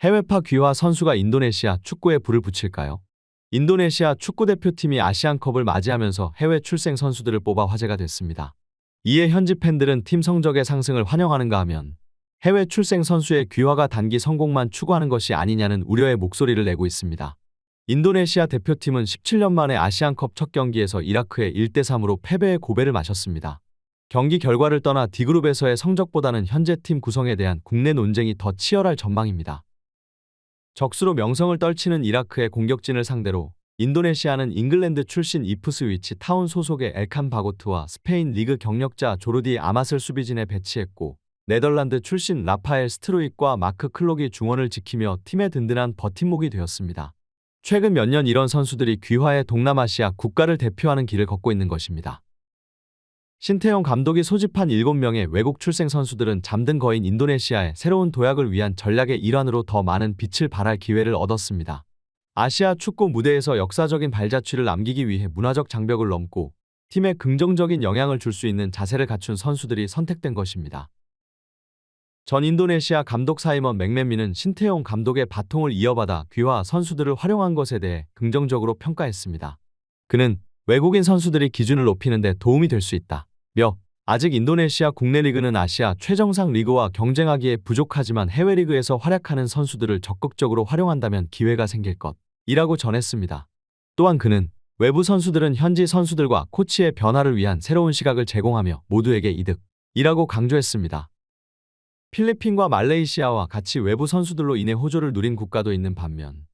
해외파 귀화 선수가 인도네시아 축구에 불을 붙일까요? 인도네시아 축구대표팀이 아시안컵을 맞이하면서 해외 출생 선수들을 뽑아 화제가 됐습니다. 이에 현지 팬들은 팀 성적의 상승을 환영하는가 하면 해외 출생 선수의 귀화가 단기 성공만 추구하는 것이 아니냐는 우려의 목소리를 내고 있습니다. 인도네시아 대표팀은 17년 만에 아시안컵 첫 경기에서 이라크에 1대3으로 패배의 고배를 마셨습니다. 경기 결과를 떠나 D그룹에서의 성적보다는 현재 팀 구성에 대한 국내 논쟁이 더 치열할 전망입니다. 적수로 명성을 떨치는 이라크의 공격진을 상대로 인도네시아는 잉글랜드 출신 이프스위치 타운 소속의 엘칸 바고트와 스페인 리그 경력자 조르디 아맛을 수비진에 배치했고, 네덜란드 출신 라파엘 스트루익과 마크 클록이 중원을 지키며 팀의 든든한 버팀목이 되었습니다. 최근 몇 년 이런 선수들이 귀화해 동남아시아 국가를 대표하는 길을 걷고 있는 것입니다. 신태용 감독이 소집한 7명의 외국 출생 선수들은 잠든 거인 인도네시아의 새로운 도약을 위한 전략의 일환으로 더 많은 빛을 발할 기회를 얻었습니다. 아시아 축구 무대에서 역사적인 발자취를 남기기 위해 문화적 장벽을 넘고 팀에 긍정적인 영향을 줄 수 있는 자세를 갖춘 선수들이 선택된 것입니다. 전 인도네시아 감독 사이먼 맥맨미는 신태용 감독의 바통을 이어받아 귀화 선수들을 활용한 것에 대해 긍정적으로 평가했습니다. 그는 외국인 선수들이 기준을 높이는 데 도움이 될 수 있다. 아직 인도네시아 국내 리그는 아시아 최정상 리그와 경쟁하기에 부족하지만 해외 리그에서 활약하는 선수들을 적극적으로 활용한다면 기회가 생길 것이라고 전했습니다. 또한 그는 외부 선수들은 현지 선수들과 코치의 변화를 위한 새로운 시각을 제공하며 모두에게 이득이라고 강조했습니다. 필리핀과 말레이시아와 같이 외부 선수들로 인해 호조를 누린 국가도 있는 반면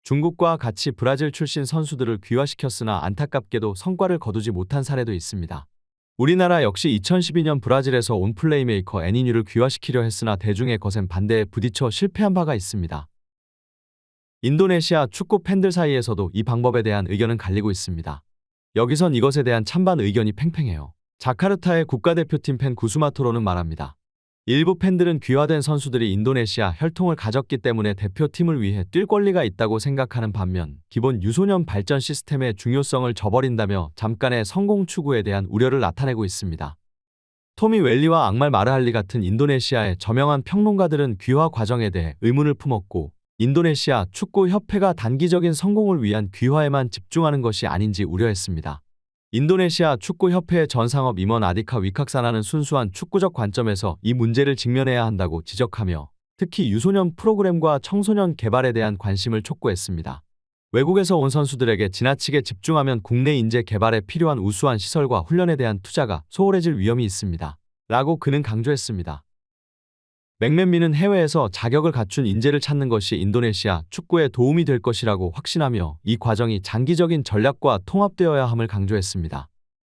중국과 같이 브라질 출신 선수들을 귀화시켰으나 안타깝게도 성과를 거두지 못한 사례도 있습니다. 우리나라 역시 2012년 브라질에서 온 플레이메이커 애니뉴를 귀화시키려 했으나 대중의 거센 반대에 부딪혀 실패한 바가 있습니다. 인도네시아 축구 팬들 사이에서도 이 방법에 대한 의견은 갈리고 있습니다. 여기선 이것에 대한 찬반 의견이 팽팽해요. 자카르타의 국가대표팀 팬 구수마토로는 말합니다. 일부 팬들은 귀화된 선수들이 인도네시아 혈통을 가졌기 때문에 대표팀을 위해 뛸 권리가 있다고 생각하는 반면 기본 유소년 발전 시스템의 중요성을 저버린다며 잠깐의 성공 추구에 대한 우려를 나타내고 있습니다. 토미 웰리와 악말 마르할리 같은 인도네시아의 저명한 평론가들은 귀화 과정에 대해 의문을 품었고, 인도네시아 축구협회가 단기적인 성공을 위한 귀화에만 집중하는 것이 아닌지 우려했습니다. 인도네시아 축구협회의 전상업 임원 아디카 위칵사나는 순수한 축구적 관점에서 이 문제를 직면해야 한다고 지적하며 특히 유소년 프로그램과 청소년 개발에 대한 관심을 촉구했습니다. 외국에서 온 선수들에게 지나치게 집중하면 국내 인재 개발에 필요한 우수한 시설과 훈련에 대한 투자가 소홀해질 위험이 있습니다. 라고 그는 강조했습니다. 맥맨미는 해외에서 자격을 갖춘 인재를 찾는 것이 인도네시아 축구에 도움이 될 것이라고 확신하며 이 과정이 장기적인 전략과 통합되어야 함을 강조했습니다.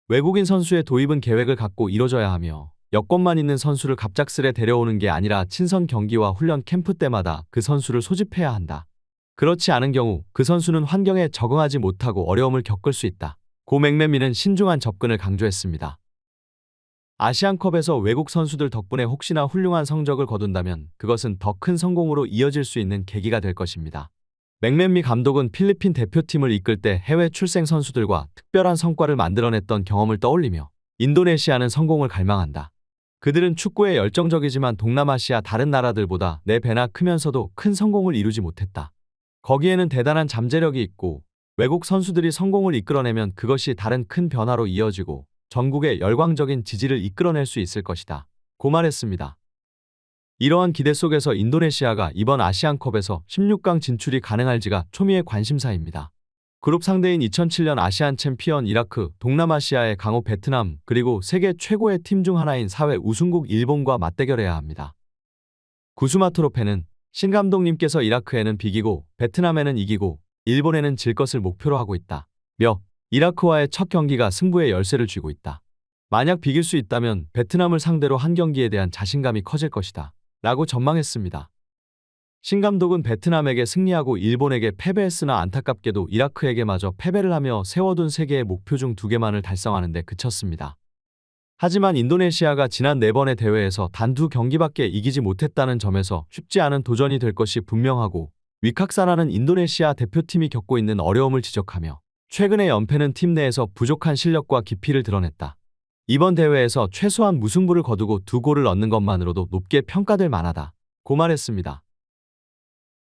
외국인 선수의 도입은 계획을 갖고 이뤄져야 하며 여권만 있는 선수를 갑작스레 데려오는 게 아니라 친선 경기와 훈련 캠프 때마다 그 선수를 소집해야 한다. 그렇지 않은 경우 그 선수는 환경에 적응하지 못하고 어려움을 겪을 수 있다. 고 맥맨미는 신중한 접근을 강조했습니다. 아시안컵에서 외국 선수들 덕분에 혹시나 훌륭한 성적을 거둔다면 그것은 더 큰 성공으로 이어질 수 있는 계기가 될 것입니다. 맥맨미 감독은 필리핀 대표팀을 이끌 때 해외 출생 선수들과 특별한 성과를 만들어냈던 경험을 떠올리며 인도네시아는 성공을 갈망한다. 그들은 축구에 열정적이지만 동남아시아 다른 나라들보다 4배나 크면서도 큰 성공을 이루지 못했다. 거기에는 대단한 잠재력이 있고 외국 선수들이 성공을 이끌어내면 그것이 다른 큰 변화로 이어지고 전국의 열광적인 지지를 이끌어낼 수 있을 것이다. 고 말했습니다. 이러한 기대 속에서 인도네시아가 이번 아시안컵에서 16강 진출이 가능할지가 초미의 관심사입니다. 그룹 상대인 2007년 아시안 챔피언 이라크, 동남아시아의 강호 베트남, 그리고 세계 최고의 팀 중 하나인 사회 우승국 일본과 맞대결해야 합니다. 구수마토로 팬은 신 감독님께서 이라크에는 비기고 베트남에는 이기고 일본에는 질 것을 목표로 하고 있다. 이라크와의 첫 경기가 승부의 열쇠를 쥐고 있다. 만약 비길 수 있다면 베트남을 상대로 한 경기에 대한 자신감이 커질 것이다. 라고 전망했습니다. 신 감독은 베트남에게 승리하고 일본에게 패배했으나 안타깝게도 이라크에게마저 패배를 하며 세워둔 3개의 목표 중 2개만을 달성하는 데 그쳤습니다. 하지만 인도네시아가 지난 4번의 대회에서 단 2경기밖에 이기지 못했다는 점에서 쉽지 않은 도전이 될 것이 분명하고, 위칵사나는 인도네시아 대표팀이 겪고 있는 어려움을 지적하며 최근의 연패는 팀 내에서 부족한 실력과 깊이를 드러냈다. 이번 대회에서 최소한 무승부를 거두고 2골을 넣는 것만으로도 높게 평가될 만하다. 고 말했습니다.